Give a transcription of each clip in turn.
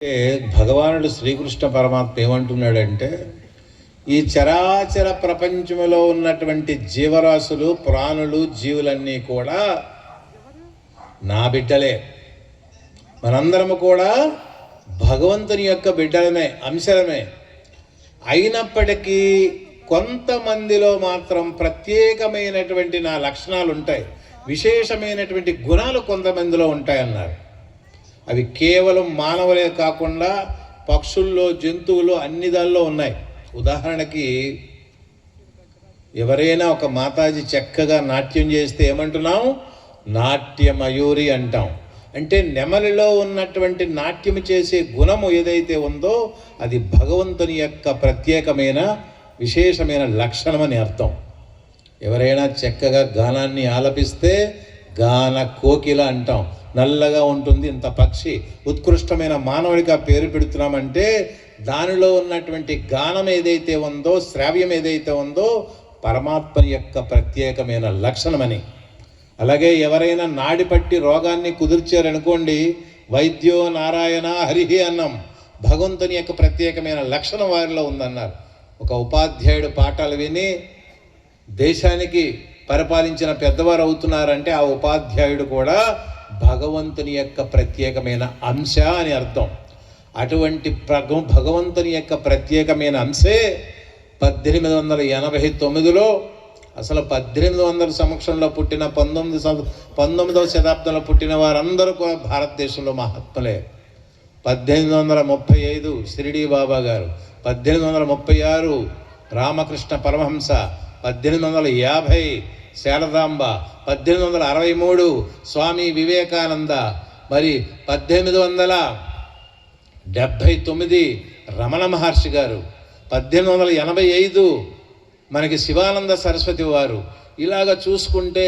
భగవానుడు శ్రీకృష్ణ పరమాత్మ ఏమంటున్నాడంటే, ఈ చరాచర ప్రపంచంలో ఉన్నటువంటి జీవరాశులు, ప్రాణులు, జీవులన్నీ కూడా నా బిడ్డలే. మనందరము కూడా భగవంతుని యొక్క బిడ్డలమే, అంశలమే. అయినప్పటికీ కొంతమందిలో మాత్రం ప్రత్యేకమైనటువంటి నా లక్షణాలు ఉంటాయి, విశేషమైనటువంటి గుణాలు కొంతమందిలో ఉంటాయన్నారు. అవి కేవలం మానవులే కాకుండా పక్షుల్లో, జంతువులు, అన్ని దాల్లో ఉన్నాయి. ఉదాహరణకి ఎవరైనా ఒక మాతాజీ చక్కగా నాట్యం చేస్తే ఏమంటున్నాం? నాట్యమయూరి అంటాం. అంటే నెమలిలో ఉన్నటువంటి నాట్యం చేసే గుణము ఏదైతే ఉందో అది భగవంతుని యొక్క ప్రత్యేకమైన విశేషమైన లక్షణమని అర్థం. ఎవరైనా చక్కగా గానాన్ని ఆలపిస్తే గాన కోకిల అంటాం. నల్లగా ఉంటుంది ఇంత పక్షి, ఉత్కృష్టమైన మానవుడికి ఆ పేరు పెడుతున్నామంటే దానిలో ఉన్నటువంటి గానం ఏదైతే ఉందో, శ్రావ్యం ఏదైతే ఉందో పరమాత్మ యొక్క ప్రత్యేకమైన లక్షణమని. అలాగే ఎవరైనా నాడి పట్టి రోగాన్ని కుదిర్చారనుకోండి, వైద్యో నారాయణ హరిహి అన్నాం. భగవంతుని యొక్క ప్రత్యేకమైన లక్షణం వారిలో ఉందన్నారు. ఒక ఉపాధ్యాయుడు పాఠాలు విని దేశానికి పరిపాలించిన పెద్దవారు అవుతున్నారంటే ఆ ఉపాధ్యాయుడు కూడా భగవంతుని యొక్క ప్రత్యేకమైన అంశ అని అర్థం. అటువంటి భగవంతుని యొక్క ప్రత్యేకమైన అంశే 1889లో అసలు 1800 సంవత్సరంలో పుట్టిన 19వ శతాబ్దంలో పుట్టిన వారందరూ కూడా భారతదేశంలో మహాత్ములే. 1835 షిరిడీ బాబా గారు, 1836 రామకృష్ణ పరమహంస, 1850 శారదాంబ, 1863 స్వామి వివేకానంద, మరి 1879 రమణ మహర్షి గారు, 1885 మనకి శివానంద సరస్వతి వారు. ఇలాగ చూసుకుంటే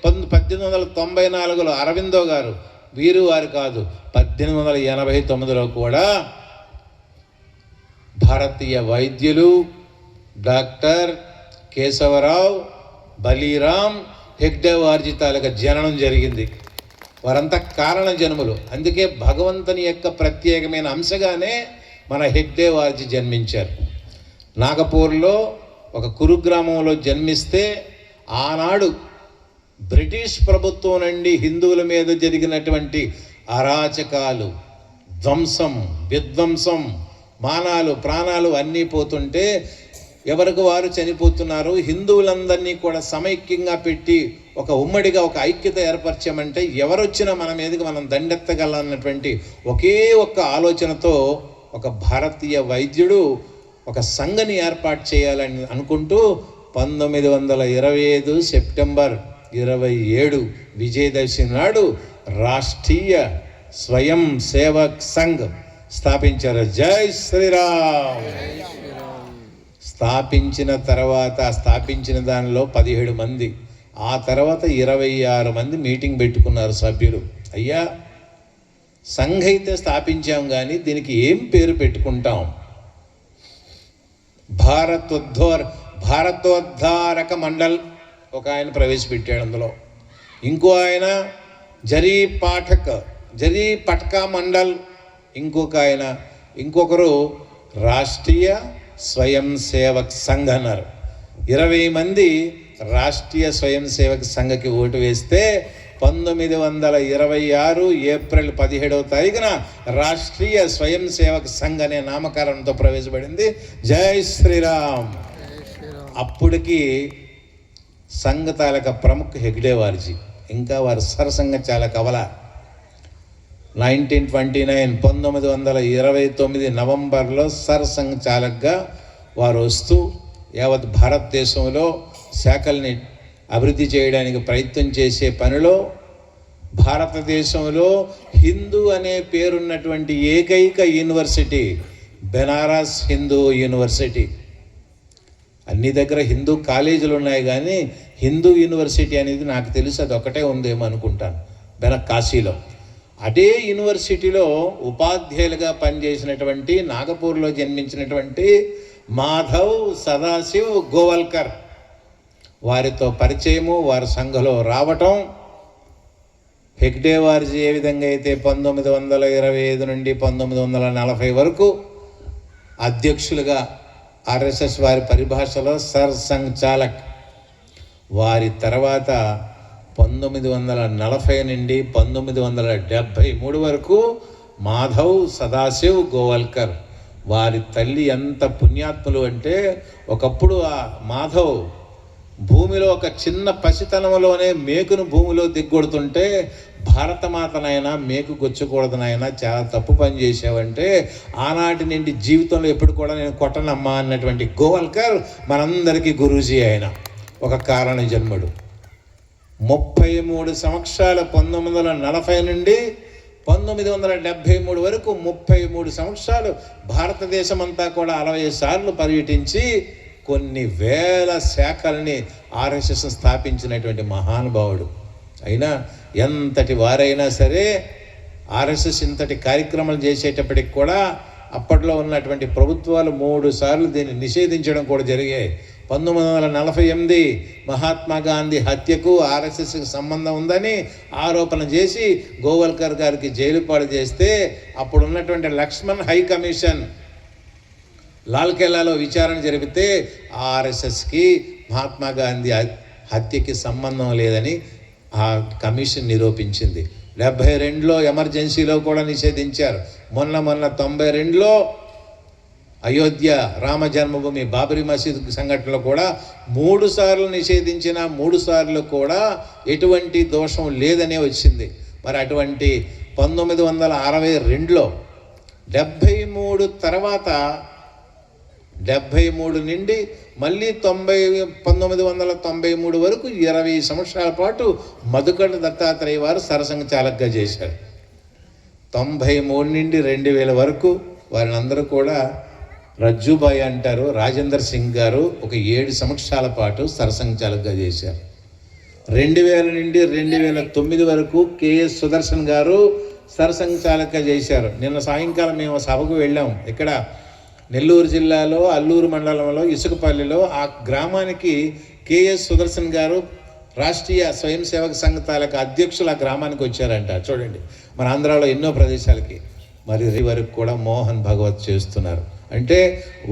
1894లో అరవిందో గారు, వీరు వారు కాదు. 1889లో కూడా భారతీయ వైద్యులు డాక్టర్ కేశవరావు బలీరాం హెగ్డే వారి తాలూకా జననం జరిగింది. వారంతా కారణ జన్ములు. అందుకే భగవంతుని యొక్క ప్రత్యేకమైన అంశగానే మన హెగ్డే వారి జన్మించారు. నాగపూర్లో ఒక కురుగ్రామంలో జన్మిస్తే ఆనాడు బ్రిటిష్ ప్రభుత్వం నుండి హిందువుల మీద జరిగినటువంటి అరాచకాలు, ధ్వంసం, విధ్వంసం, మానాలు, ప్రాణాలు అన్నీ పోతుంటే ఎవరికి వారు చనిపోతున్నారు. హిందువులందరినీ కూడా సమైక్యంగా పెట్టి ఒక ఉమ్మడిగా ఒక ఐక్యత ఏర్పరచామంటే ఎవరొచ్చినా మన మీదకి మనం దండెత్తగలన్నటువంటి ఒకే ఒక్క ఆలోచనతో ఒక భారతీయ వైద్యుడు ఒక సంఘని ఏర్పాటు చేయాలని అనుకుంటూ 1925 సెప్టెంబర్ 27 విజయదశమి నాడు రాష్ట్రీయ స్వయం సేవక్ సంఘ్ స్థాపించారు. జై శ్రీరామ్. స్థాపించిన దానిలో 17 మంది, ఆ తర్వాత 26 మంది మీటింగ్ పెట్టుకున్నారు సభ్యులు. అయ్యా, సంఘ అయితే స్థాపించాం కానీ దీనికి ఏం పేరు పెట్టుకుంటాం? భారతోద్ధారక మండల్ ఒక ఆయన ప్రవేశపెట్టాడు. అందులో ఇంకో ఆయన జరీ పట్కా మండల్, ఇంకొక ఆయన, ఇంకొకరు రాష్ట్రీయ స్వయం సేవక్ సంఘ్ అన్నారు. 20 మంది రాష్ట్రీయ స్వయం సేవక్ సంఘకి ఓటు వేస్తే 1926 ఏప్రిల్ 17వ తారీఖున రాష్ట్రీయ స్వయం సేవక్ సంఘ్ అనే నామకరణంతో ప్రవేశపడింది. జై శ్రీరామ్. అప్పటికి సంఘ తాలూకా ప్రముఖ హెగ్డే వారిజీ, ఇంకా వారి సరసంఘ చాలక అవల 1929 నవంబర్లో సరసంఘ చాలకగా వారు వస్తూ యావత్ భారతదేశంలో శాఖల్ని అభివృద్ధి చేయడానికి ప్రయత్నం చేసే పనిలో భారతదేశంలో హిందూ అనే పేరున్నటువంటి ఏకైక యూనివర్సిటీ బెనారస్ హిందూ యూనివర్సిటీ. అన్ని దగ్గర హిందూ కాలేజీలు ఉన్నాయి కానీ హిందూ యూనివర్సిటీ అనేది నాకు తెలిసి అది ఒకటే ఉందేమో అనుకుంటాను, కాశీలో. అదే యూనివర్సిటీలో ఉపాధ్యాయులుగా పనిచేసినటువంటి నాగపూర్లో జన్మించినటువంటి మాధవ్ సదాశివ్ గోవల్కర్ వారితో పరిచయము, వారి సంఘలో రావటం హెగ్డేవార్జీ ఏ విధంగా అయితే 1925 నుండి 1940 వరకు అధ్యక్షులుగా ఆర్ఎస్ఎస్ వారి పరిభాషలో సర్ సంఘ్ చాలక్, వారి తర్వాత 1940 నుండి 1973 వరకు మాధవ్ సదాశివ్ గోవల్కర్. వారి తల్లి ఎంత పుణ్యాత్ములు అంటే, ఒకప్పుడు ఆ మాధవ్ భూమిలో ఒక చిన్న పసితనంలోనే మేకును భూమిలో దిగ్గొడుతుంటే, భారతమాతనైనా మేకు గొచ్చకూడదనైనా, చాలా తప్పు పని చేసావంటే ఆనాటి నుండి జీవితంలో ఎప్పుడు కూడా నేను కొట్టనమ్మా అన్నటువంటి గోవల్కర్ మనందరికీ గురూజీ. ఆయన ఒక కారణ జన్ముడు. 33 సంవత్సరాల 1940 నుండి 1973 వరకు 33 సంవత్సరాలు భారతదేశం అంతా కూడా 60 సార్లు పర్యటించి కొన్ని వేల శాఖల్ని ఆర్ఎస్ఎస్ స్థాపించినటువంటి మహానుభావుడు. అయినా ఎంతటి వారైనా సరే ఆర్ఎస్ఎస్ ఇంతటి కార్యక్రమాలు చేసేటప్పటికి కూడా అప్పట్లో ఉన్నటువంటి ప్రభుత్వాలు 3 సార్లు దీన్ని నిషేధించడం కూడా జరిగాయి. 1948 మహాత్మా గాంధీ హత్యకు ఆర్ఎస్ఎస్కి సంబంధం ఉందని ఆరోపణ చేసి గోవల్కర్ గారికి జైలు పాలు చేస్తే, అప్పుడు ఉన్నటువంటి లక్ష్మణ్ హై కమిషన్ లాల్కెల్లాలో విచారణ జరిపితే ఆర్ఎస్ఎస్కి మహాత్మా గాంధీ హత్యకి సంబంధం లేదని ఆ కమిషన్ నిరూపించింది. 72లో ఎమర్జెన్సీలో కూడా నిషేధించారు. మొన్న 92లో అయోధ్య రామ జన్మభూమి బాబరీ మసీద్ సంఘటనలో కూడా 3 సార్లు నిషేధించిన 3 సార్లు కూడా ఎటువంటి దోషం లేదనే వచ్చింది. మరి అటువంటి 1962లో 73 తర్వాత 73 నుండి మళ్ళీ 1993 వరకు 20 సంవత్సరాల పాటు మధుకర్ దత్తాత్రేయ వారు సరసంఘ చాలక్గా చేశారు. 93 నుండి 2000 వరకు వారిని అందరూ కూడా రజ్జుబాయి అంటారు. రాజేందర్ సింగ్ గారు ఒక 7 సంవత్సరాల పాటు సరసంఘ చాలక్గా చేశారు. 2000 నుండి 2009 వరకు కేఎస్ సుదర్శన్ గారు సరసంఘ చాలక్గా చేశారు. నిన్న సాయంకాలం మేము సభకు వెళ్ళాం. ఇక్కడ నెల్లూరు జిల్లాలో అల్లూరు మండలంలో ఇసుకపల్లిలో ఆ గ్రామానికి కేఎస్ సుదర్శన్ గారు రాష్ట్రీయ స్వయం సేవక సంఘ తాలూకా అధ్యక్షులు ఆ గ్రామానికి వచ్చారంట. చూడండి, మన ఆంధ్రాలో ఎన్నో ప్రదేశాలకి. మరి వరకు కూడా మోహన్ భగవత్ చేస్తున్నారు. అంటే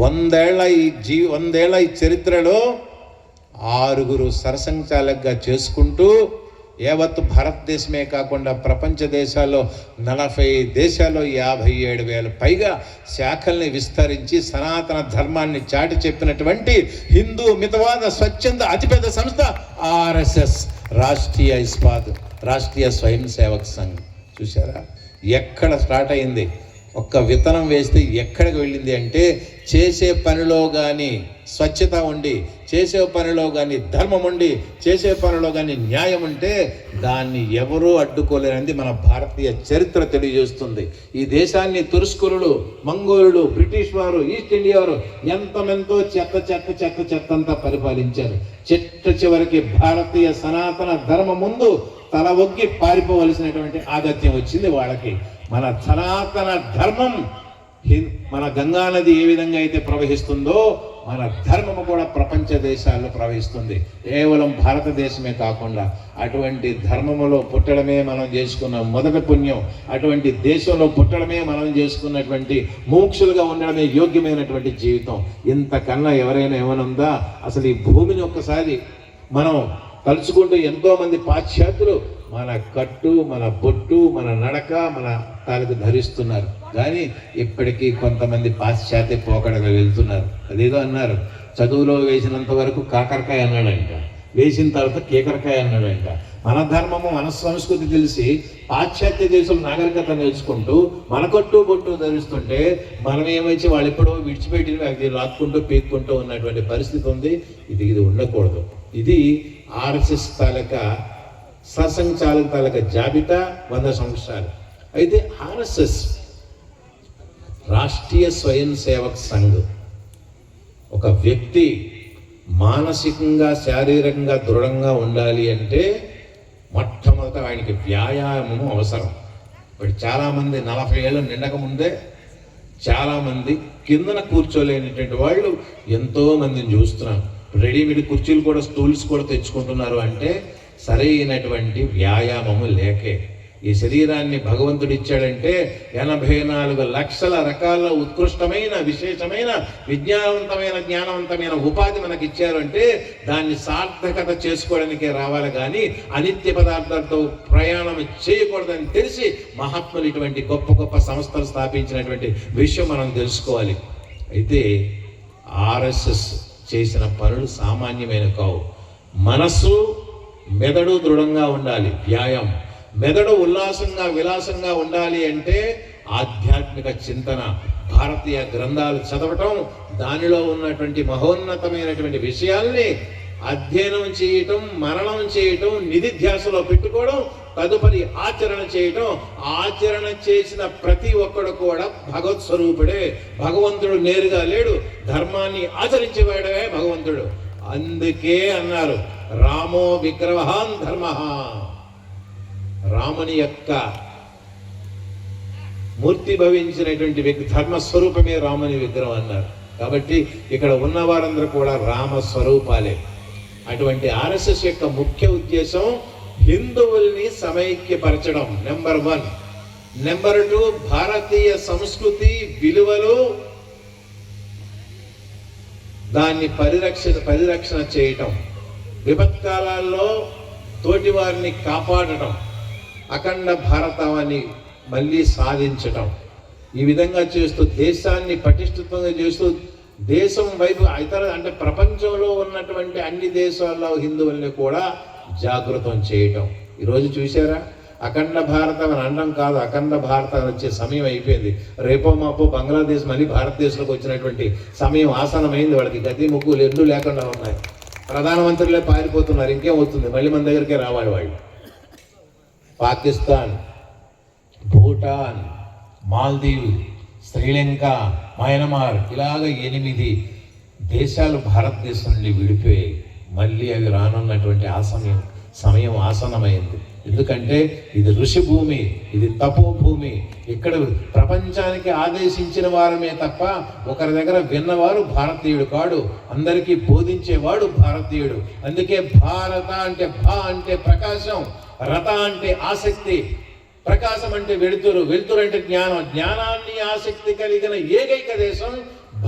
100 ఏళ్ల ఈ చరిత్రలో 6 సరసంఘ చాలక్గా చేసుకుంటూ యావత్ భారతదేశమే కాకుండా ప్రపంచ దేశాల్లో 40 దేశాల్లో 57,000 పైగా శాఖల్ని విస్తరించి సనాతన ధర్మాన్ని చాటి చెప్పినటువంటి హిందూ మితవాద స్వచ్ఛంద అతిపెద్ద సంస్థ ఆర్ఎస్ఎస్, రాష్ట్రీయ స్వయం సేవక్ సంఘ్. చూసారా ఎక్కడ స్టార్ట్ అయింది? ఒక్క విత్తనం వేస్తే ఎక్కడికి వెళ్ళింది అంటే, చేసే పనిలో కానీ స్వచ్ఛత ఉండి, చేసే పనిలో కానీ ధర్మం ఉండి, చేసే పనిలో కానీ న్యాయం ఉంటే దాన్ని ఎవరూ అడ్డుకోలేనిది మన భారతీయ చరిత్ర తెలియజేస్తుంది. ఈ దేశాన్ని తురుస్కులు, మంగోలులు, బ్రిటిష్ వారు, ఈస్ట్ ఇండియా వారు ఎంతమెంతో చెత్తంతా పరిపాలించారు. చివరికి భారతీయ సనాతన ధర్మం ముందు తల ఒగ్గి పారిపోవలసినటువంటి ఆగత్యం వచ్చింది వాళ్ళకి. మన సనాతన ధర్మం, మన గంగా నది ఏ విధంగా అయితే ప్రవహిస్తుందో మన ధర్మము కూడా ప్రపంచ దేశాల్లో ప్రవహిస్తుంది. కేవలం భారతదేశమే కాకుండా అటువంటి ధర్మములో పుట్టడమే మనం చేసుకున్న మొదటి పుణ్యం. అటువంటి దేశంలో పుట్టడమే మనం చేసుకున్నటువంటి మోక్షులుగా ఉండడమే యోగ్యమైనటువంటి జీవితం. ఇంతకన్నా ఎవరైనా ఏమనుందా? అసలు ఈ భూమిని ఒక్కసారి మనం తలుచుకుంటూ ఎంతోమంది పాశ్చాత్యులు మన కట్టు, మన బొట్టు, మన నడక, మన తాలూకు ధరిస్తున్నారు. కానీ ఇప్పటికీ కొంతమంది పాశ్చాత్య పోకడగా వెళ్తున్నారు. అదేదో అన్నారు, చదువులో వేసినంత వరకు కాకరకాయ అన్నాడంట, వేసిన తర్వాత కేకరకాయ అన్నాడంట. మన ధర్మము, మన సంస్కృతి తెలిసి పాశ్చాత్య దేశంలో నాగరికత నేర్చుకుంటూ మన కట్టు బొట్టు ధరిస్తుంటే మనం ఏమైతే వాళ్ళు ఎప్పుడో విడిచిపెట్టి అది లాక్కుంటూ పీక్కుంటూ ఉన్నటువంటి పరిస్థితి ఉంది. ఇది ఉండకూడదు. ఇది ఆర్ఎస్ఎస్ తాలూకా సరసంఘ చాలక్ తాలూకా జాబితా 100 సంవత్సరాలు. అయితే ఆర్ఎస్ఎస్ రాష్ట్రీయ స్వయం సేవక్ సంఘ్ ఒక వ్యక్తి మానసికంగా, శారీరకంగా దృఢంగా ఉండాలి అంటే మొట్టమొదట ఆయనకి వ్యాయామము అవసరం. ఇప్పుడు చాలామంది 40 ఏళ్ళు నిండక ముందే చాలామంది కిందన కూర్చోలేనిటువంటి వాళ్ళు ఎంతో మందిని చూస్తున్నాం. రెడీమేడ్ కుర్చీలు కూడా, స్టూల్స్ కూడా తెచ్చుకుంటున్నారు. అంటే సరైనటువంటి వ్యాయామము లేకే. ఈ శరీరాన్ని భగవంతుడు ఇచ్చాడంటే 84 లక్షల రకాల ఉత్కృష్టమైన విశేషమైన విజ్ఞానవంతమైన జ్ఞానవంతమైన ఉపాధి మనకి ఇచ్చారు అంటే దాన్ని సార్థకత చేసుకోవడానికే రావాలి కానీ అనిత్య పదార్థాలతో ప్రయాణం చేయకూడదని తెలిసి మహాత్ములు ఇటువంటి గొప్ప గొప్ప సంస్థలు స్థాపించినటువంటి విషయం మనం తెలుసుకోవాలి. అయితే ఆర్ఎస్ఎస్ చేసిన పనులు సామాన్యమైన కావు. మనస్సు మెదడు దృఢంగా ఉండాలి, వ్యాయామం. మెదడు ఉల్లాసంగా విలాసంగా ఉండాలి అంటే ఆధ్యాత్మిక చింతన, భారతీయ గ్రంథాలు చదవటం, దానిలో ఉన్నటువంటి మహోన్నతమైనటువంటి విషయాల్ని అధ్యయనం చేయటం, మననం చేయటం, నిధిధ్యాసలో పెట్టుకోవడం, తదుపరి ఆచరణ చేయటం. ఆచరణ చేసిన ప్రతి ఒక్కడు కూడా భగవత్ స్వరూపుడే. భగవంతుడు నేరుగా లేడు, ధర్మాన్ని ఆచరించేవాడే భగవంతుడు. అందుకే అన్నారు రామో విగ్రహాన్ ధర్మ. రాముని యొక్క మూర్తి భవించినటువంటి ధర్మస్వరూపమే రాముని విగ్రహం అన్నారు. కాబట్టి ఇక్కడ ఉన్న వారందరూ కూడా రామస్వరూపాలే. అటువంటి ఆర్ఎస్ఎస్ యొక్క ముఖ్య ఉద్దేశం హిందువుల్ని సమైక్యపరచడం, నెంబర్ 1. నెంబర్ 2, భారతీయ సంస్కృతి విలువలు దాన్ని పరిరక్షణ చేయటం, విపత్కాలాల్లో తోటి వారిని కాపాడటం, అఖండ భారతాన్ని మళ్ళీ సాధించటం. ఈ విధంగా చేస్తూ దేశాన్ని పటిష్టంగా చేస్తూ దేశం వైపు ఇతర అంటే ప్రపంచంలో ఉన్నటువంటి అన్ని దేశాల్లో హిందువుల్ని కూడా జాగృతం చేయటం. ఈరోజు చూసారా, అఖండ భారతం అని అనడం కాదు, అఖండ భారతం వచ్చే సమయం అయిపోయింది. రేపో మాపో బంగ్లాదేశ్ మళ్ళీ భారతదేశంలోకి వచ్చినటువంటి సమయం ఆసనమైంది. వాళ్ళకి గతి ముక్కు రెండు లేకుండా ఉన్నాయి. ప్రధానమంత్రులే పారిపోతున్నారు. ఇంకేమవుతుంది, మళ్ళీ మన దగ్గరికే రావాలి వాళ్ళు. పాకిస్తాన్, భూటాన్, మాల్దీవ్, శ్రీలంక, మయన్మార్ ఇలాగ 8 దేశాలు భారతదేశం నుండి విడిపోయాయి. మళ్ళీ అవి రానున్నటువంటి సమయం ఆసనమైంది. ఎందుకంటే ఇది ఋషి భూమి, ఇది తపోభూమి. ఇక్కడ ప్రపంచానికి ఆదేశించిన వారమే తప్ప ఒకరి దగ్గర విన్నవారు భారతీయుడు కాడు, అందరికీ బోధించేవాడు భారతీయుడు. అందుకే భారత అంటే భా అంటే ప్రకాశం, రత అంటే ఆసక్తి, ప్రకాశం అంటే వెలుతురు, వెలుతురు అంటే జ్ఞానం, జ్ఞానాన్ని ఆసక్తి కలిగిన ఏకైక దేశం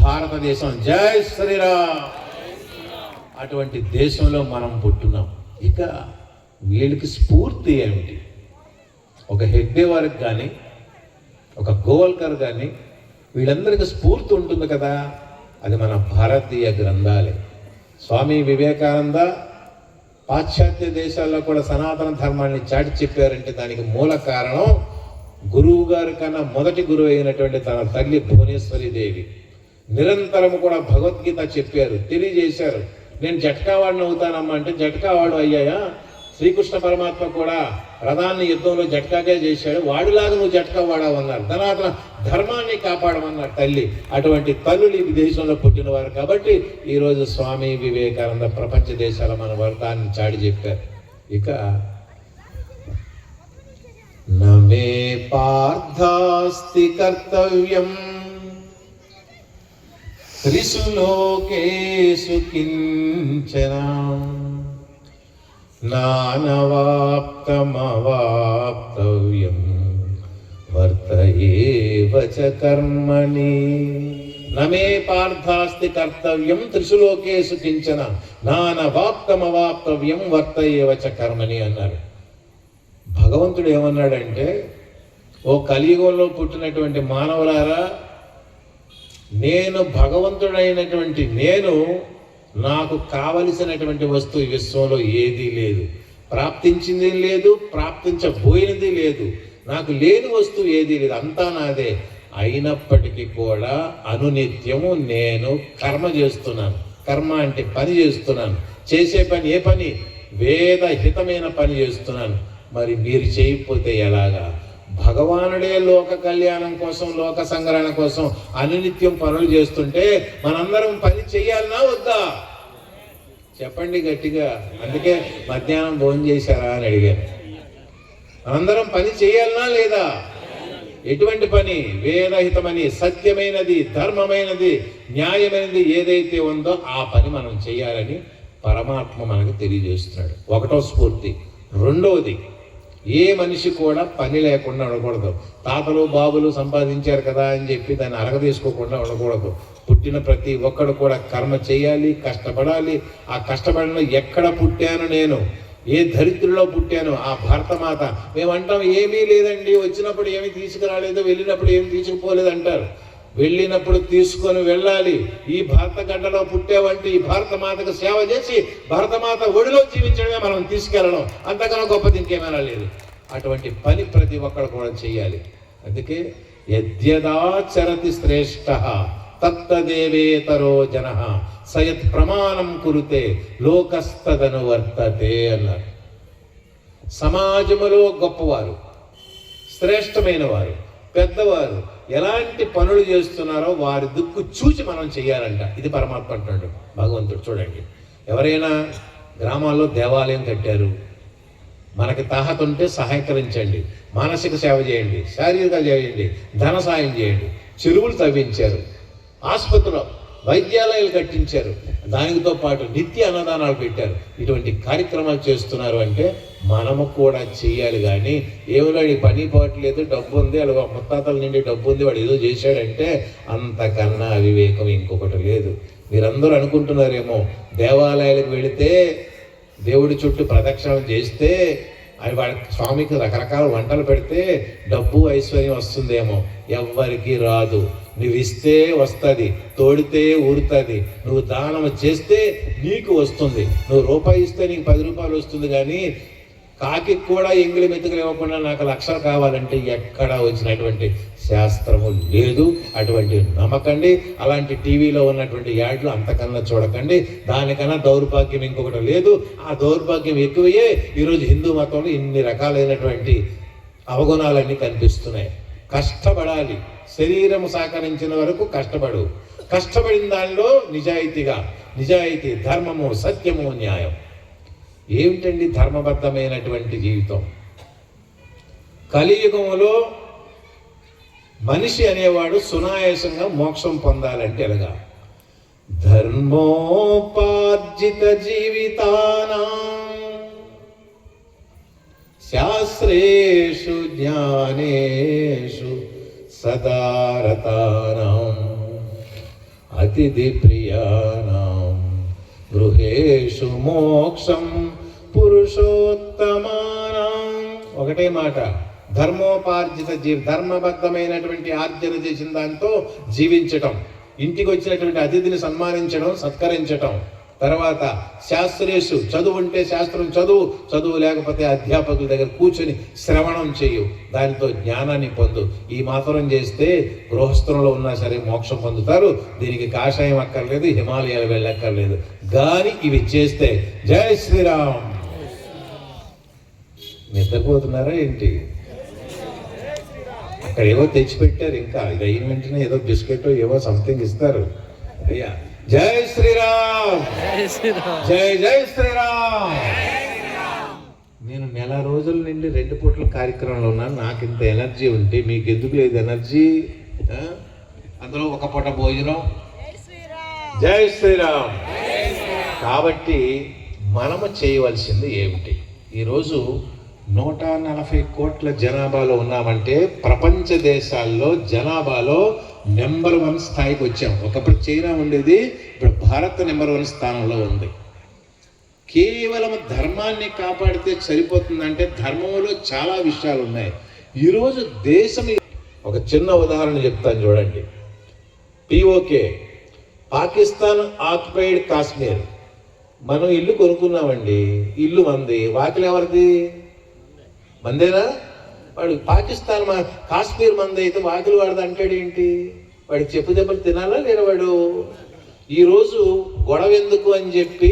భారతదేశం. జై శ్రీరామ్. అటువంటి దేశంలో మనం పుట్టున్నాం. ఇక వీళ్ళకి స్ఫూర్తి ఏమిటి? ఒక హెగ్డే వారికి కానీ, ఒక గోవల్కర్ కానీ వీళ్ళందరికీ స్ఫూర్తి ఉంటుంది కదా, అది మన భారతీయ గ్రంథాలే. స్వామి వివేకానంద పాశ్చాత్య దేశాల్లో కూడా సనాతన ధర్మాన్ని చాటి చెప్పారంటే దానికి మూల కారణం గురువు గారి కన్నా మొదటి గురువు అయినటువంటి తన తల్లి భువనేశ్వరి దేవి. నిరంతరం కూడా భగవద్గీత చెప్పారు, తెలియజేశారు. నేను జట్కావాడిని అవుతానమ్మా అంటే జట్కావాడు అయ్యాయా? శ్రీకృష్ణ పరమాత్మ కూడా రథాన్ని యుద్ధంలో జట్కాగా చేశాడు, వాడిలాగా నువ్వు జట్కా వాడవన్నారు. సనాతన ధర్మాన్ని కాపాడమన్నారు తల్లి. అటువంటి తల్లులు ఈ దేశంలో పుట్టినవారు కాబట్టి ఈరోజు స్వామి వివేకానంద ప్రపంచ దేశాల మన వర్తాన్ని చాటి చెప్పారు. ఇక నమే పార్థాస్తి కర్తవ్యం త్రిషు లోకేషు కించన నానవాప్తమవాప్తవ్యం వర్తయేవ చ కర్మణి. నమే పార్థాస్తి కర్తవ్యం త్రిషు లోకేషు కించన నానవాప్తమవాప్తవ్యం వర్తయేవ చ కర్మణి అన్నారు. భగవంతుడు ఏమన్నాడంటే, ఓ కలియుగంలో పుట్టినటువంటి మానవులారా, నేను భగవంతుడైనటువంటి నాకు కావలసినటువంటి వస్తువు ఈ విశ్వంలో ఏదీ లేదు, ప్రాప్తించింది లేదు, ప్రాప్తించబోయినది లేదు, నాకు లేని వస్తువు ఏదీ లేదు, అంతా నాదే. అయినప్పటికీ కూడా అనునిత్యము నేను కర్మ చేస్తున్నాను. కర్మ అంటే పని చేస్తున్నాను. చేసే పని ఏ పని? వేదహితమైన పని చేస్తున్నాను. మరి మీరు చేయకపోతే ఎలాగా? భగవానుడే లోక కళ్యాణం కోసం, లోక సంగ్రహణ కోసం అనునిత్యం పనులు చేస్తుంటే మనందరం పని చెయ్యాలనా వద్దా? చెప్పండి గట్టిగా. అందుకే మధ్యాహ్నం భోజనం చేశారా అని అడిగాను. మనందరం పని చేయాలనా లేదా? ఎటువంటి పని? వేదహితమని, సత్యమైనది, ధర్మమైనది, న్యాయమైనది ఏదైతే ఉందో ఆ పని మనం చేయాలని పరమాత్మ మనకు తెలియజేస్తున్నాడు. ఒకటో స్ఫూర్తి. రెండవది, ఏ మనిషి కూడా పని లేకుండా ఉండకూడదు. తాతలు బాబులు సంపాదించారు కదా అని చెప్పి దాన్ని అరగదీసుకోకుండా ఉండకూడదు. పుట్టిన ప్రతి ఒక్కడు కూడా కర్మ చేయాలి, కష్టపడాలి. ఆ కష్టపడిన ఎక్కడ పుట్టాను నేను, ఏ దరిద్రులో పుట్టాను, ఆ భరతమాత. మేమంటాం ఏమీ లేదండి, వచ్చినప్పుడు ఏమీ తీసుకురాలేదు, వెళ్ళినప్పుడు ఏమి తీసుకుపోలేదు అంటారు. వెళ్ళినప్పుడు తీసుకొని వెళ్ళాలి. ఈ భారత గడ్డలో పుట్టావంటే ఈ భారతమాతకు సేవ చేసి భరతమాత ఒడిలో జీవించడమే మనం తీసుకెళ్ళడం, అంతకన్నా గొప్పది ఇంకేమైనా లేదు. అటువంటి పని ప్రతి ఒక్కరు కూడా చేయాలి. అందుకే యద్యదాచరతి శ్రేష్ఠ తత్తదేవేతరో జనః సయత్ ప్రమాణం కురుతే లోకస్తదను వర్తతే అన్నారు. సమాజములో గొప్పవారు, శ్రేష్టమైన వారు, పెద్దవారు ఎలాంటి పనులు చేస్తున్నారో వారి దిక్కు చూచి మనం చేయాలంట. ఇది పరమాత్మ అంటున్నాడు భగవంతుడు. చూడండి, ఎవరైనా గ్రామాల్లో దేవాలయం కట్టారు, మనకి తాహత ఉంటే సహాయకరించండి, మానసిక సేవ చేయండి, శారీరక చేయండి, ధన సాయం చేయండి. చెరువులు తవ్వించారు, ఆసుపత్రులు వైద్యాలయాలు కట్టించారు, దానితో పాటు నిత్య అన్నదానాలు పెట్టారు. ఇటువంటి కార్యక్రమాలు చేస్తున్నారు అంటే మనము కూడా చేయాలి. కానీ ఏమైనా పని పాటలేదు, డబ్బు ఉంది, అలా ముత్తాతల నుండి డబ్బు ఉంది, వాడు ఏదో చేశాడంటే అంతకన్నా అవివేకం ఇంకొకటి లేదు. మీరందరూ అనుకుంటున్నారేమో దేవాలయాలకు వెళితే దేవుడి చుట్టూ ప్రదక్షిణం చేస్తే అవి వాడి స్వామికి రకరకాల వంటలు పెడితే డబ్బు ఐశ్వర్యం వస్తుందేమో. ఎవ్వరికి రాదు. నువ్వు ఇస్తే వస్తుంది, తోడితే ఊరుతుంది. నువ్వు దానం చేస్తే నీకు వస్తుంది. నువ్వు రూపాయి ఇస్తే నీకు 10 రూపాయలు వస్తుంది. కానీ కాకి కూడా ఎంగిలి మెతుకులు ఇవ్వకుండా నాకు లక్షలు కావాలంటే ఎక్కడా వచ్చినటువంటి శాస్త్రము లేదు. అటువంటి నమ్మకండి. అలాంటి టీవీలో ఉన్నటువంటి యాడ్లు అంతకన్నా చూడకండి. దానికన్నా దౌర్భాగ్యం ఇంకొకటి లేదు. ఆ దౌర్భాగ్యం ఎక్కువయ్యే ఈరోజు హిందూ మతంలో ఇన్ని రకాలైనటువంటి అవగుణాలన్నీ కనిపిస్తున్నాయి. కష్టపడాలి. శరీరం సహకరించిన వరకు కష్టపడు. కష్టపడిన దానిలో నిజాయితీ, ధర్మము, సత్యము, న్యాయం. ఏమిటండి ధర్మబద్ధమైనటువంటి జీవితం? కలియుగంలో మనిషి అనేవాడు సునాయాసంగా మోక్షం పొందాలంటే ఎలాగా? ధర్మోపార్జిత జీవితానాం శాస్త్రేషు జ్ఞానేషు సదారతానాం అతిథి ప్రియానాం గృహేషు మోక్షం పురుషోత్తమానాం. ఒకటే మాట, ధర్మోపార్జిత ధర్మబద్ధమైనటువంటి ఆర్జన చేసిన దాంతో జీవించటం, ఇంటికి వచ్చినటువంటి అతిథిని సన్మానించడం, సత్కరించటం. తర్వాత శాస్త్రేషు, చదువు ఉంటే శాస్త్రం చదువు లేకపోతే అధ్యాపకుల దగ్గర కూర్చొని శ్రవణం చేయు, దానితో జ్ఞానాన్ని పొందు. ఈ మాత్రం చేస్తే గృహస్థంలో ఉన్నా సరే మోక్షం పొందుతారు. దీనికి కాషాయం అక్కర్లేదు, హిమాలయాలు వెళ్ళక్కర్లేదు. కానీ ఇవి చేస్తే జై శ్రీరామ్. నిద్రపోతున్నారా ఏంటి? అక్కడ ఏవో తెచ్చిపెట్టారు, ఇంకా ఇది అయిన వెంటనే ఏదో బిస్కెట్ ఏవో సంథింగ్ ఇస్తారు. అయ్యా జై శ్రీరామ్, జై జై శ్రీరామ్. నేను నెల రోజుల నుండి 2 పూట్ల కార్యక్రమంలో ఉన్నాను. నాకు ఇంత ఎనర్జీ ఉంటే మీకు ఎందుకు లేదు ఎనర్జీ? అందులో ఒక పూట భోజనం. జై శ్రీరామ్. కాబట్టి మనము చేయవలసింది ఏమిటి? ఈరోజు 140 కోట్ల జనాభాలో ఉన్నామంటే ప్రపంచ దేశాల్లో జనాభాలో నెంబర్ 1 స్థాయికి వచ్చాం. ఒకప్పుడు చైనా ఉండేది, ఇప్పుడు భారత్ నెంబర్ 1 స్థానంలో ఉంది. కేవలం ధర్మాన్ని కాపాడితే సరిపోతుందంటే ధర్మంలో చాలా విషయాలు ఉన్నాయి. ఈరోజు దేశం, ఒక చిన్న ఉదాహరణ చెప్తాను చూడండి. POK, Pakistan occupied Kashmir. మనం ఇల్లు కొనుక్కున్నామండి, ఇల్లు మంది, వాకిలు ఎవరిది? మందేనా? వాడు పాకిస్తాన్ కాశ్మీర్ మంది అయితే వాకిలు వాడదు అంటాడు ఏంటి? వాడికి చెప్పు దెబ్బలు తినాలా లేదా? వాడు ఈరోజు గొడవ ఎందుకు అని చెప్పి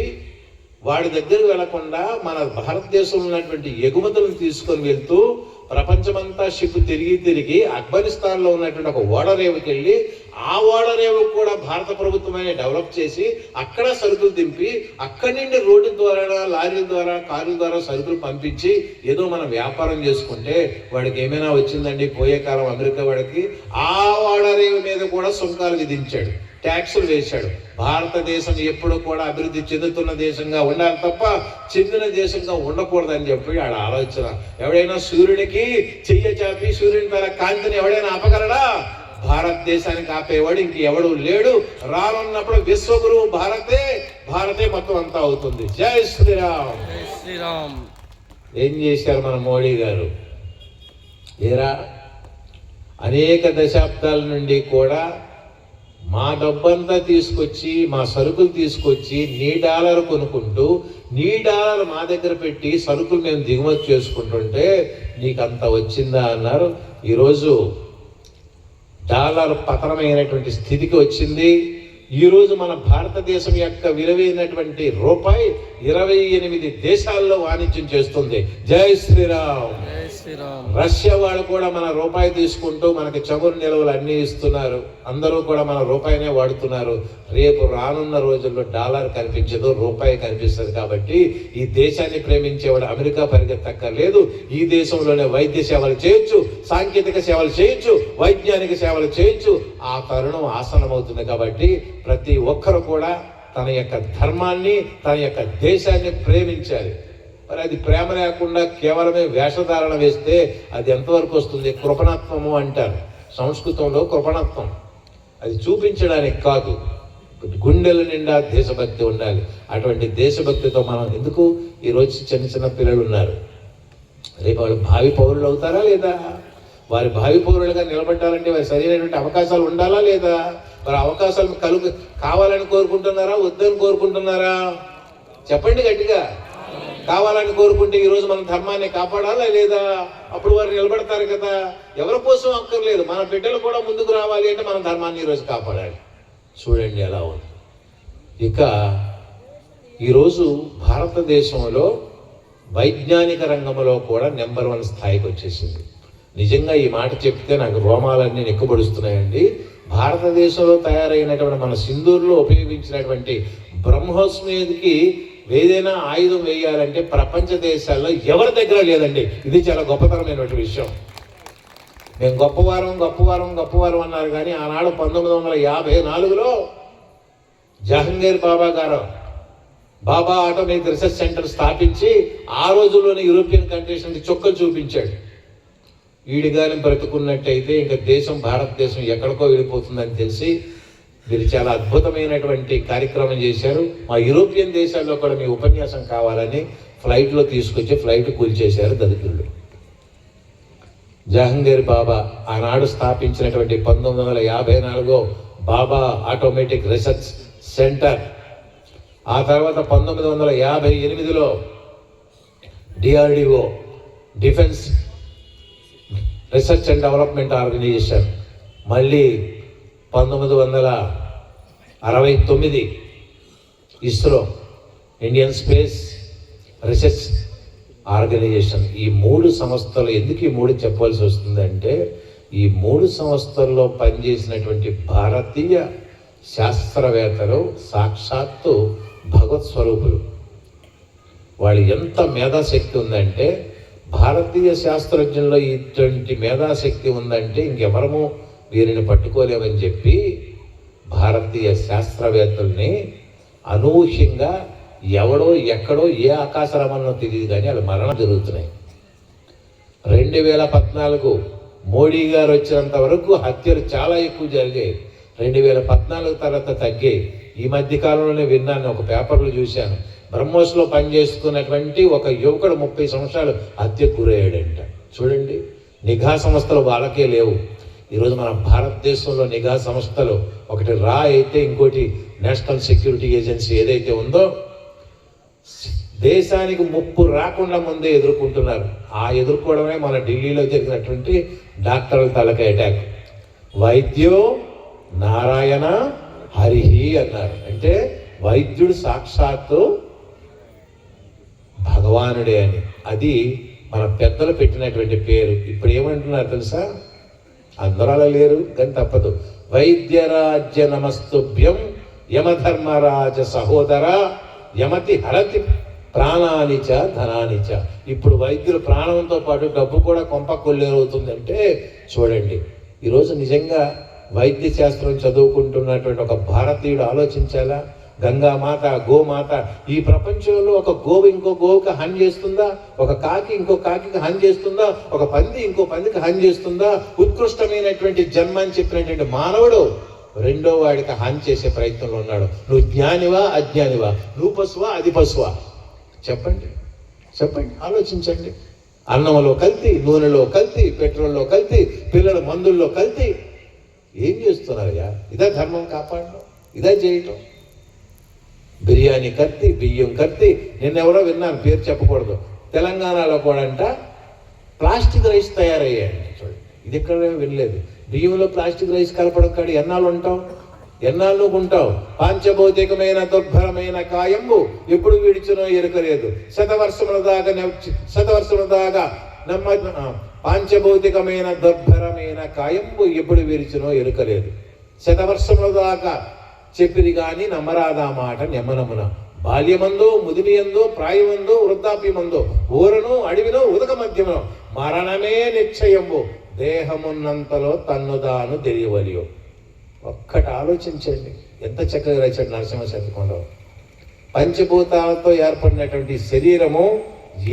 వాడి దగ్గరకు వెళ్లకుండా మన భారతదేశంలో ఉన్నటువంటి ఎగుమతులను తీసుకొని వెళ్తూ ప్రపంచమంతా షిప్ తిరిగి ఆఫ్ఘనిస్తాన్లో ఉన్నటువంటి ఒక ఓడరేవుకి వెళ్ళి ఆ ఓడరేవు కూడా భారత ప్రభుత్వమే డెవలప్ చేసి అక్కడ సరుకులు దింపి అక్కడి నుండి రోడ్డు ద్వారా, లారీల ద్వారా, కార్ల ద్వారా సరుకులు పంపించి ఏదో మనం వ్యాపారం చేసుకుంటే వాడికి ఏమైనా వచ్చిందండి పోయే కాలం అమెరికా వాడికి ఆ ఓడరేవు మీద కూడా సుంకాలు విధించాడు, ట్యాక్సులు వేశాడు. భారతదేశం ఎప్పుడు కూడా అభివృద్ధి చెందుతున్న దేశంగా ఉండాలి తప్ప చెందిన దేశంగా ఉండకూడదని చెప్పి ఆడ ఆలోచన. ఎవడైనా సూర్యుడికి చెయ్య చాపి సూర్యుని తన కాంతిని ఎవడైనా ఆపగలడా? భారతదేశానికి ఆపేవాడు ఇంక ఎవడు లేడు. రానున్నప్పుడు విశ్వగురువు భారతే మొత్తం అంతా అవుతుంది. జై శ్రీరామ్. శ్రీరామ్. ఏం చేశారు మన మోడీ గారు? ఏరా అనేక దశాబ్దాల నుండి కూడా మా డబ్బంతా తీసుకొచ్చి మా సరుకులు తీసుకొచ్చి నీ డాలర్ కొనుక్కుంటూ నీ డాలర్ మా దగ్గర పెట్టి సరుకులు మేము దిగుమతి చేసుకుంటుంటే నీకంత వచ్చిందా అన్నారు. ఈరోజు డాలర్ పతనమైనటువంటి స్థితికి వచ్చింది. ఈరోజు మన భారతదేశం యొక్క విలువైనటువంటి రూపాయి 28 దేశాల్లో వాణిజ్యం చేస్తుంది. జై శ్రీరామ్. రష్యా వాళ్ళు కూడా మన రూపాయి తీసుకుంటూ మనకి చమురు నిల్వలు అన్నీ ఇస్తున్నారు. అందరూ కూడా మన రూపాయినే వాడుతున్నారు. రేపు రానున్న రోజుల్లో డాలర్ కనిపించదు, రూపాయి కనిపిస్తుంది. కాబట్టి ఈ దేశాన్ని ప్రేమించేవాడు అమెరికా పరిగెత్తక్కర్లేదు. ఈ దేశంలోనే వైద్య సేవలు చేయొచ్చు, సాంకేతిక సేవలు చేయొచ్చు, వైజ్ఞానిక సేవలు చేయొచ్చు. ఆ తరుణం ఆసన్నమవుతుంది. కాబట్టి ప్రతి ఒక్కరు కూడా తన యొక్క ధర్మాన్ని, తన యొక్క దేశాన్ని ప్రేమించాలి. మరి అది ప్రేమ లేకుండా కేవలమే వేషధారణ వేస్తే అది ఎంతవరకు వస్తుంది? కృపణత్వము అంటారు సంస్కృతంలో. కృపణత్వం అది చూపించడానికి కాదు, గుండెల నిండా దేశభక్తి ఉండాలి. అటువంటి దేశభక్తితో మనం ఎందుకు ఈరోజు చిన్న చిన్న పిల్లలు ఉన్నారు, రేపు వాళ్ళు భావి పౌరులు అవుతారా లేదా? వారి భావి పౌరులుగా నిలబడ్డాలంటే వారి సరైనటువంటి అవకాశాలు ఉండాలా లేదా? మరి అవకాశాలు కావాలని కోరుకుంటున్నారా, వద్దని కోరుకుంటున్నారా? చెప్పండి గట్టిగా. కావాలని కోరుకుంటే ఈరోజు మన ధర్మాన్ని కాపాడాలా లేదా? అప్పుడు వారు నిలబడతారు కదా. ఎవరి కోసం అక్కర్లేదు, మన బిడ్డలు కూడా ముందుకు రావాలి అంటే మన ధర్మాన్ని ఈరోజు కాపాడాలి. చూడండి ఎలా ఉంది. ఇక ఈరోజు భారతదేశంలో వైజ్ఞానిక రంగంలో కూడా నెంబర్ 1 స్థాయికి వచ్చేసింది. నిజంగా ఈ మాట చెప్తే నాకు రోమాలన్నీ నిక్కబడుస్తున్నాయండి. భారతదేశంలో తయారైనటువంటి మన సింధూరులో ఉపయోగించినటువంటి బ్రహ్మోస్ మీదకి ఏదైనా ఆయుధం వేయాలంటే ప్రపంచ దేశాల్లో ఎవరి దగ్గర లేదండి. ఇది చాలా గొప్పతరమైనటువంటి విషయం. మేము గొప్పవారం అన్నారు కానీ ఆనాడు 1954లో జహంగీర్ బాబా గారు బాబా ఆటోమేటిక్ రీసెర్చ్ సెంటర్ స్థాపించి ఆ రోజుల్లోనే యూరోపియన్ కంట్రీస్ నుంచి చుక్కలు చూపించాడు. వీడిగాని బ్రతుకున్నట్టయితే ఇంకా భారతదేశం ఎక్కడికో వెళ్ళిపోతుందని తెలిసి మీరు చాలా అద్భుతమైనటువంటి కార్యక్రమం చేశారు. మా యూరోపియన్ దేశాల్లో కూడా మీ ఉపన్యాసం కావాలని ఫ్లైట్లో తీసుకొచ్చి ఫ్లైట్ కూల్చేశారు దళితులు. జహంగీర్ బాబా ఆనాడు స్థాపించినటువంటి 1954 బాబా ఆటోమేటిక్ రీసెర్చ్ సెంటర్, ఆ తర్వాత 1958లో DRDO defence research and development organisation, మళ్ళీ 1969 ISRO Indian space research organisation. ఈ 3 సంస్థలు ఎందుకు ఈ 3 చెప్పాల్సి వస్తుందంటే ఈ 3 సంస్థల్లో పనిచేసినటువంటి భారతీయ శాస్త్రవేత్తలు సాక్షాత్తు భగవత్ స్వరూపులు. వాళ్ళు ఎంత మేధాశక్తి ఉందంటే భారతీయ శాస్త్రజ్ఞుల్లో ఇటువంటి మేధాశక్తి ఉందంటే ఇంకెవరము వీరిని పట్టుకోలేమని చెప్పి భారతీయ శాస్త్రవేత్తల్ని అనూహ్యంగా ఎవడో ఎక్కడో ఏ ఆకాశరామన్నో తెలియదు కానీ వాళ్ళ మరణం జరుగుతున్నాయి. 2014 మోడీ గారు వచ్చినంత వరకు హత్యలు చాలా ఎక్కువ జరిగాయి. 2014 తర్వాత తగ్గాయి. ఈ మధ్య కాలంలోనే విన్నాను, ఒక పేపర్లో చూశాను, బ్రహ్మోస్లో పనిచేస్తున్నటువంటి ఒక యువకుడు 30 సంవత్సరాలు హత్యకు గురయ్యాడంట. చూడండి, నిఘా సంస్థలు వాళ్ళకే లేవు. ఈరోజు మన భారతదేశంలో నిఘా సంస్థలు ఒకటి రా అయితే ఇంకోటి నేషనల్ సెక్యూరిటీ ఏజెన్సీ ఏదైతే ఉందో దేశానికి ముప్పు రాకుండా ముందే ఎదుర్కొంటున్నారు. ఆ ఎదుర్కోవడమే మన ఢిల్లీలో జరిగినటువంటి డాక్టర్ల తలకాయ అటాక్. వైద్యో నారాయణ హరిహి అన్నారు. అంటే వైద్యుడు సాక్షాత్తు భగవానుడే అని. అది మన పెద్దలు పెట్టినటువంటి పేరు. ఇప్పుడు ఏమంటున్నారు తెలుసా? అందరూ అలా లేరు కానీ తప్పదు. వైద్యరాజ్య నమస్తుభ్యం యమధర్మరాజ సహోదర యమతి హరతి ప్రాణానిచ ధనానిచ. ఇప్పుడు వైద్యులు ప్రాణంతో పాటు డబ్బు కూడా కొంప కొల్లేరవుతుందంటే చూడండి. ఈరోజు నిజంగా వైద్య శాస్త్రం చదువుకుంటున్నటువంటి ఒక భారతీయుడు ఆలోచించాలా? గంగామాత, గోమాత, ఈ ప్రపంచంలో ఒక గోవు ఇంకో గోవుకి హాని చేస్తుందా? ఒక కాకి ఇంకో కాకి హాని చేస్తుందా? ఒక పంది ఇంకో పందికి హాని చేస్తుందా? ఉత్కృష్టమైనటువంటి జన్మ అని చెప్పినటువంటి మానవుడు రెండో వాడికి హాని చేసే ప్రయత్నంలో ఉన్నాడు. నువ్వు జ్ఞానివా అజ్ఞానివా? నువ్వు పశువా అది పశువా? చెప్పండి, ఆలోచించండి. అన్నంలో కల్తీ, నూనెలో కల్తీ, పెట్రోల్లో కల్తీ, పిల్లల మందుల్లో కల్తీ. ఏం చేస్తున్నారయ్యా? ఇదే ధర్మం కాపాడడం, ఇదే చేయటం. బిర్యానీ కల్తీ, బియ్యం కల్తీ. నిన్నెవరో విన్నాను, పేరు చెప్పకూడదు, తెలంగాణలో కూడా అంట ప్లాస్టిక్ రైస్ తయారయ్యాయండి. చూడండి, ఇది ఎక్కడ వినలేదు. బియ్యంలో ప్లాస్టిక్ రైస్ కలపడం కాదు. ఎన్నాళ్ళు ఉంటావు? ఎన్నాళ్ళు ఉంటావు? పాంచభౌతికమైన దుర్భరమైన కాయంబు ఎప్పుడు విడిచునో ఎరుకలేదు. శతవర్షముల దాకా పాంచభౌతికమైన దుర్భరమైన కాయంబు ఎప్పుడు విడిచునో ఎరుకలేదు. శతవర్షముల దాకా చెప్పిది గాని నమ్మరాదా మాట నెమ్మనమున. బాల్యమందో, ముదిమియందో, ప్రాయమందో, వృద్ధాప్యమందో, ఊరను అడవినో ఉదక మధ్యమనో మరణమే నిశ్చయంబు దేహమున్నంతలో తన్నుదాను తెలియవలియో. ఒక్కటి ఆలోచించండి, ఎంత చక్కగా రాశాడు నరసింహ శతకంలో. పంచభూతాలతో ఏర్పడినటువంటి శరీరము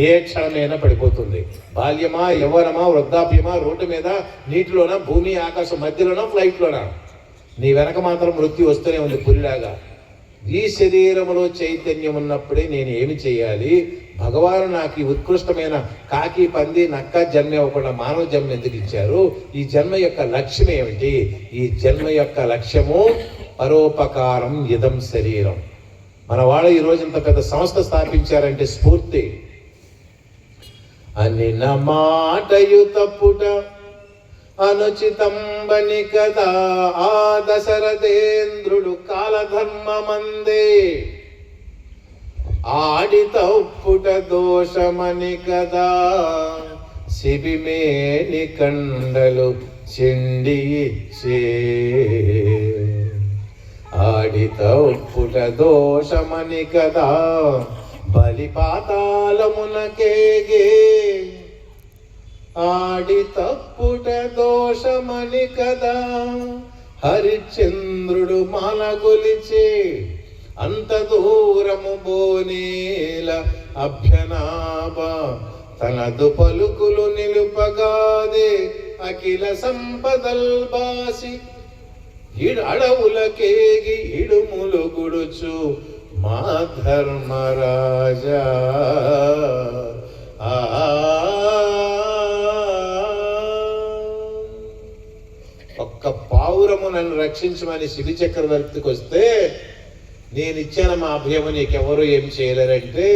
ఏ క్షణమైనా పడిపోతుంది. బాల్యమా, యవ్వనమా, వృద్ధాప్యమా, రోడ్డు మీద, నీటిలోనా, భూమి ఆకాశం మధ్యలోనా, ఫ్లైట్లోనా, నీ వెనక మాత్రం మృత్యు వస్తూనే ఉంది పులిలాగా. ఈ శరీరములో చైతన్యం ఉన్నప్పుడే నేను ఏమి చేయాలి? భగవాను నాకు ఈ ఉత్కృష్టమైన కాకి, పంది, నక్క జన్మ ఇవ్వకుండా మానవ జన్మ ఎందుకు ఇచ్చారు? ఈ జన్మ యొక్క లక్ష్యం ఏమిటి? ఈ జన్మ యొక్క లక్ష్యము పరోపకారం ఇదం శరీరం. మన వాళ్ళు ఈరోజు ఇంత పెద్ద సంస్థ స్థాపించారంటే స్ఫూర్తి. అనిన మాటయు తప్పుట అనుచితంబని కదా ఆ దశరథేంద్రుడు కాలధర్మమందే ఆడి తప్పుట దోషమని కదా శిబిమేని కండలు చెండి ఇచ్చే. ఆడి తప్పుట దోషమని కదా బలిపాతాళమునకేగే. ఆడి తప్పుట దోషమని కదా హరిశ్చంద్రుడు మాలగొలిచే. అంత దూరము బోనేల అభ్యనాభ తనదు పలుకులు నిలుపగాదే అఖిల సంపదల్బాసి. అడవులకేగి ఇడుములు గుడుచు మా ధర్మరాజా. ఒక్క పావురము నన్ను రక్షించమని శిబి చక్రవర్తికి వస్తే నేను ఇచ్చాను మా అభయము, నీకెవరూ ఏం చేయలేరంటే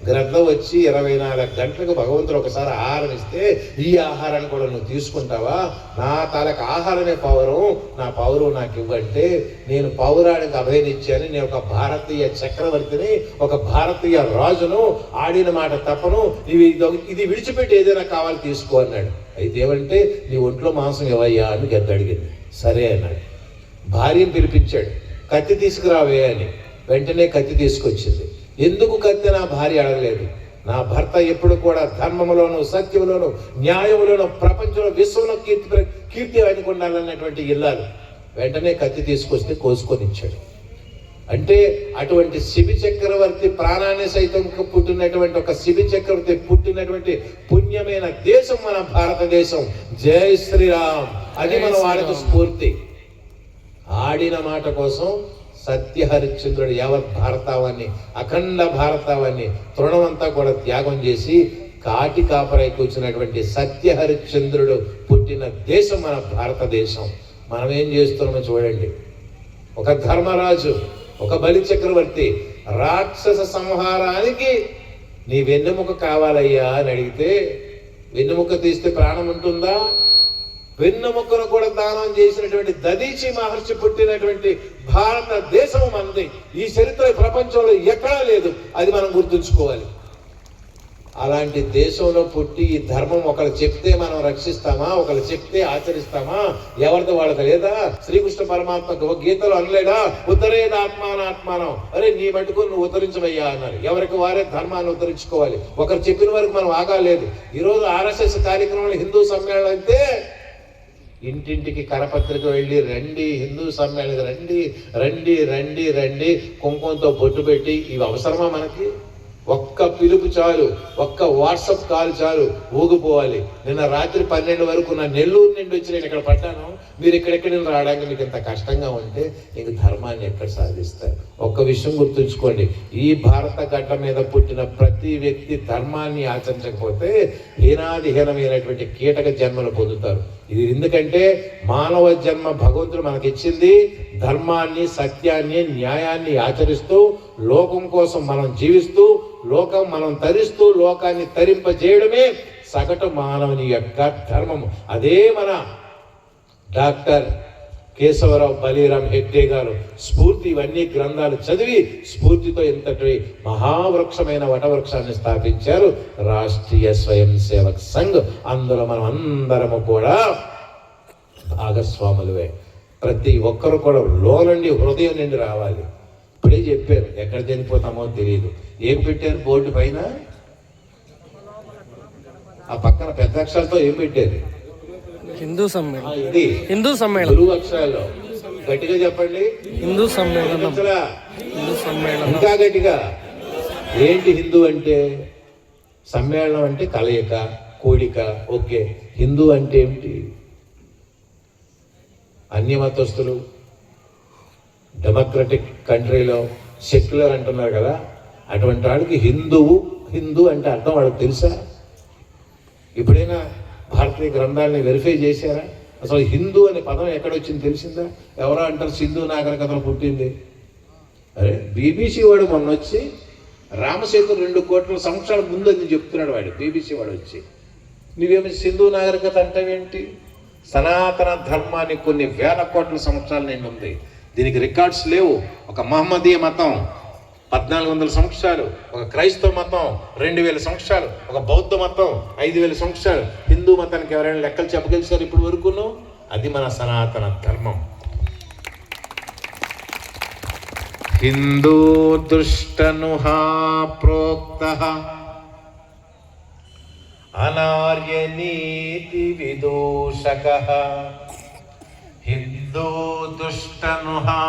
గ్రద్ద వచ్చి 24 గంటలకు భగవంతుడు ఒకసారి ఆహారం ఇస్తే ఈ ఆహారాన్ని కూడా నువ్వు తీసుకుంటావా? నా తలకు ఆహారమే పౌరం, నా పౌరం నాకు ఇవ్వంటే నేను పౌరానికి అభయనిచ్చాను. నేను ఒక భారతీయ చక్రవర్తిని, ఒక భారతీయ రాజును, ఆడిన మాట తప్పను, ఇది విడిచిపెట్టి ఏదైనా కావాలి తీసుకో అన్నాడు. అయితే ఏమంటే నీ ఒంట్లో మాంసం ఇవ్వయ్యా అని గద్ద అడిగింది. సరే అన్నాడు. భార్యను పిలిపించాడు, కత్తి తీసుకురావే అని. వెంటనే కత్తి తీసుకొచ్చింది. ఎందుకు కత్తి నా భార్య అడగలేదు. నా భర్త ఎప్పుడు కూడా ధర్మములోను, సత్యములోను, న్యాయములోను, ప్రపంచంలో, విశ్వంలో కీర్తి అనుకుండాలన్నటువంటి ఇల్లాలు. వెంటనే కత్తి తీసుకొస్తే కోసుకొని ఇచ్చాడు. అంటే అటువంటి శిబి చక్రవర్తి ప్రాణాన్ని సైతం పుట్టినటువంటి ఒక శిబి చక్రవర్తి పుట్టినటువంటి పుణ్యమైన దేశం మన భారతదేశం. జై శ్రీరామ్. అది మన వాళ్ళకు స్ఫూర్తి. ఆడిన మాట కోసం సత్య హరిశ్చంద్రుడు యావత్ భారతావాన్ని, అఖండ భారతావాన్ని, తృణమంతా కూడా త్యాగం చేసి కాటి కాపరై కూర్చున్నటువంటి సత్య హరిశ్చంద్రుడు పుట్టిన దేశం మన భారతదేశం. మనం ఏం చేస్తున్నామో చూడండి. ఒక ధర్మరాజు, ఒక బలి చక్రవర్తి రాక్షస సంహారానికి నీ వెన్నెముక కావాలయ్యా అని అడిగితే వెన్నెముక తీస్తే ప్రాణం ఉంటుందా? వెన్నెముకను కూడా దానం చేసినటువంటి దదీచి మహర్షి పుట్టినటువంటి భారతదేశం మనది. ఈ చరిత్ర ప్రపంచంలో ఎక్కడా లేదు. అది మనం గుర్తుంచుకోవాలి. అలాంటి దేశంలో పుట్టి ఈ ధర్మం ఒకరు చెప్తే మనం రక్షిస్తామా, ఒకరు చెప్తే ఆచరిస్తామా? ఎవరితో వాళ్ళకి లేదా? శ్రీకృష్ణ పరమాత్మ గీతలో అనలేదా, ఉత్తరేదాత్మానాత్మానం, అరే నీ మటుకు నువ్వు ఉత్తరించవయ్యా అన్నారు. ఎవరికి వారే ధర్మాన్ని ఉత్తరించుకోవాలి. ఒకరు చెప్పిన వరకు మనం ఆగాలేదు. ఈరోజు RSS కార్యక్రమంలో హిందూ సమ్మేళనం అయితే ఇంటింటికి కరపత్రిక వెళ్ళి రండి, హిందూ సమ్మేళనం రండి రండి రండి రండి, కుంకుమంతో బొట్టు పెట్టి, ఇవి అవసరమా మనకి? ఒక్క పిలుపు చాలు, ఒక్క వాట్సాప్ కాల్ చాలు, ఊగిపోవాలి. నిన్న రాత్రి 12 వరకు నా నెల్లూరు నుండి వచ్చి నేను ఇక్కడ పడ్డాను. మీరు ఇక్కడెక్కడి నుంచి రావడానికి మీకు ఇంత కష్టంగా ఉంటే ఇంక ధర్మాన్ని ఎక్కడ సాధిస్తారు? ఒక్క విషయం గుర్తుంచుకోండి, ఈ భారత గడ్డ మీద పుట్టిన ప్రతి వ్యక్తి ధర్మాన్ని ఆచరించకపోతే హీనాదిహీనమైనటువంటి కీటక జన్మలు పొందుతారు. ఇది ఎందుకంటే మానవ జన్మ భగవంతుడు మనకిచ్చింది ధర్మాన్ని, సత్యాన్ని, న్యాయాన్ని ఆచరిస్తూ లోకం కోసం మనం జీవిస్తూ, లోకం మనం తరిస్తూ, లోకాన్ని తరింపజేయడమే సగటు మానవుని యొక్క ధర్మము. అదే మన డాక్టర్ కేశవరావు బలీరామ్ హెగ్డే గారు స్ఫూర్తి, ఇవన్నీ గ్రంథాలు చదివి స్ఫూర్తితో ఇంతటి మహావృక్షమైన వటవృక్షాన్ని స్థాపించారు రాష్ట్రీయ స్వయం సేవక్ సంఘ్. అందులో మనం అందరము కూడా భాగస్వాములవే. ప్రతి ఒక్కరు కూడా లోనండి, హృదయం నుండి రావాలి. ఇప్పుడే చెప్పారు, ఎక్కడ చనిపోతామో తెలియదు. ఏం పెట్టారు బోర్డు పైన? ఆ పక్కన పెద్ద అక్షరాలతో ఏం పెట్టారు? హిందూ సమ్మేళనం. ఇది హిందూ సమ్మేళనం తెలుగు అక్షరాల్లో గట్టిగా చెప్పండి. హిందూ సమ్మేళనం. హిందూ సమ్మేళనం. ఇంకా గట్టిగా. ఏంటి హిందూ అంటే? సమ్మేళనం అంటే కలయిక, కూడిక. ఓకే, హిందూ అంటే ఏమిటి? అన్య మతస్థులు డెమోక్రటిక్ కంట్రీలో సెక్యులర్ అంటున్నారు కదా, అటువంటి వాడికి హిందూ అంటే అర్థం వాడికి తెలుసా? ఎప్పుడైనా భారతీయ గ్రంథాలని వెరిఫై చేశారా? అసలు హిందూ అనే పదం ఎక్కడొచ్చింది తెలిసిందా? ఎవరో అంటారు సింధు నాగరికతలో పుట్టింది. అరే బీబీసీ వాడు మొన్న వచ్చి రామసేతు 2 కోట్ల సంవత్సరాల ముందు అని చెప్తున్నాడు వాడు. బీబీసీ వాడు వచ్చి నువ్వేమి సింధు నాగరికత అంటావేంటి? సనాతన ధర్మానికి కొన్ని వేల కోట్ల సంవత్సరాలు నిండి ఉంది. దీనికి రికార్డ్స్ లేవు. ఒక మహమ్మదీయ మతం 1400 సంవత్సరాలు, ఒక క్రైస్తవ మతం 2000 సంవత్సరాలు, ఒక బౌద్ధ మతం 5000 సంవత్సరాలు. హిందూ మతానికి ఎవరైనా లెక్కలు చెప్పగలిసారు ఇప్పుడు వరకును? అది మన సనాతన ధర్మం. హిందూ దుష్టనుహా ప్రోక్తః అనార్య నీతి విదూషకః. హిందూ దుష్టనుహా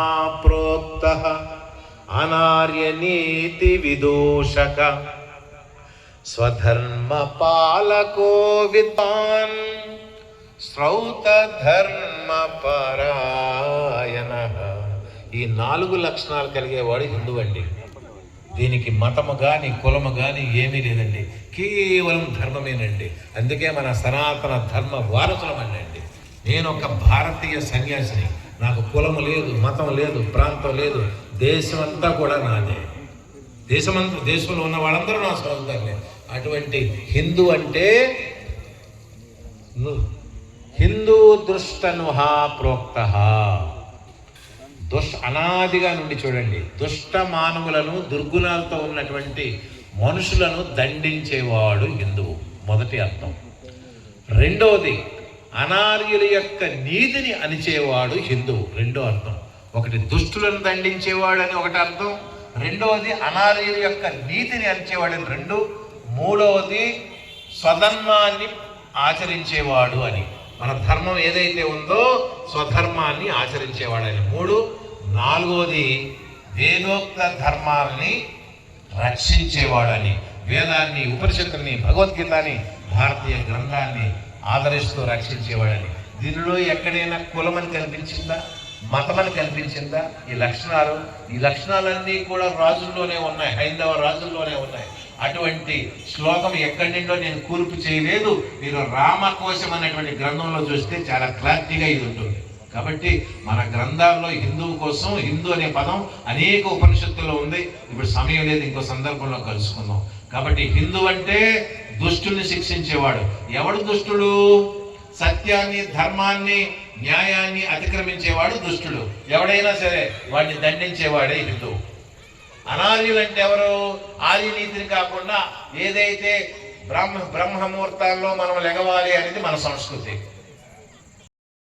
ప్రోక్తః అనార్య నీతి విదూషక. స్వధర్మ పాలకో విద్వాన్ శ్రౌత ధర్మ పరాయణ. ఈ 4 లక్షణాలు కలిగేవాడు హిందూ అండి. దీనికి మతము కానీ కులము కానీ ఏమీ లేదండి, కేవలం ధర్మమేనండి. అందుకే మన సనాతన ధర్మ వారసులం అండి. నేను ఒక భారతీయ సన్యాసిని. నాకు కులము లేదు, మతం లేదు, ప్రాంతం లేదు. దేశమంతా కూడా నాదే. దేశంలో ఉన్న వాళ్ళందరూ నా సోదరులే. అటువంటి హిందూ అంటే హిందూ దుష్టనుహా ప్రోక్తః. అనాదిగా నుండి చూడండి, దుష్ట మానవులను, దుర్గుణాలతో ఉన్నటువంటి మనుషులను దండించేవాడు హిందువు. మొదటి అర్థం. రెండవది, అనార్యుల యొక్క నీతిని అణిచేవాడు హిందువు. రెండో అర్థం. ఒకటి దుష్టులను దండించేవాడు అని ఒకటి అర్థం, రెండవది అనార్యుల యొక్క నీతిని అణిచేవాడని రెండు, మూడవది స్వధర్మాన్ని ఆచరించేవాడు అని. మన ధర్మం ఏదైతే ఉందో స్వధర్మాన్ని ఆచరించేవాడని మూడు, నాలుగవది వేదోక్త ధర్మాలని రక్షించేవాడని. వేదాన్ని, ఉపనిషత్తుల్ని, భగవద్గీతని, భారతీయ గ్రంథాన్ని ఆదరిస్తూ రక్షించేవాడని. దీనిలో ఎక్కడైనా కులమని కనిపించిందా, మతమని కనిపించిందా? ఈ లక్షణాలన్నీ కూడా రాజుల్లోనే ఉన్నాయి, హైందవ రాజుల్లోనే ఉన్నాయి. అటువంటి శ్లోకం ఎక్కడి నుండో నేను కూర్పు చేయలేదు. మీరు రామకోశం అనేటువంటి గ్రంథంలో చూస్తే చాలా క్లారిటీగా ఇది ఉంటుంది. కాబట్టి మన గ్రంథాల్లో హిందువు కోసం హిందూ అనే పదం అనేక ఉపనిషత్తుల్లో ఉంది. ఇప్పుడు సమయం లేదు, ఇంకో సందర్భంలో కలుసుకుందాం. కాబట్టి హిందూ అంటే దుష్టుని శిక్షించేవాడు. ఎవడు దుష్టుడు? సత్యాన్ని, ధర్మాన్ని, న్యాయాన్ని అతిక్రమించేవాడు దుష్టుడు. ఎవడైనా సరే వాడిని దండించేవాడే హిందువు. అనార్యులంటే ఎవరు? ఆర్యనీతిని కాకుండా ఏదైతే బ్రహ్మముహూర్తాల్లో మనం లెగవాలి అనేది మన సంస్కృతి.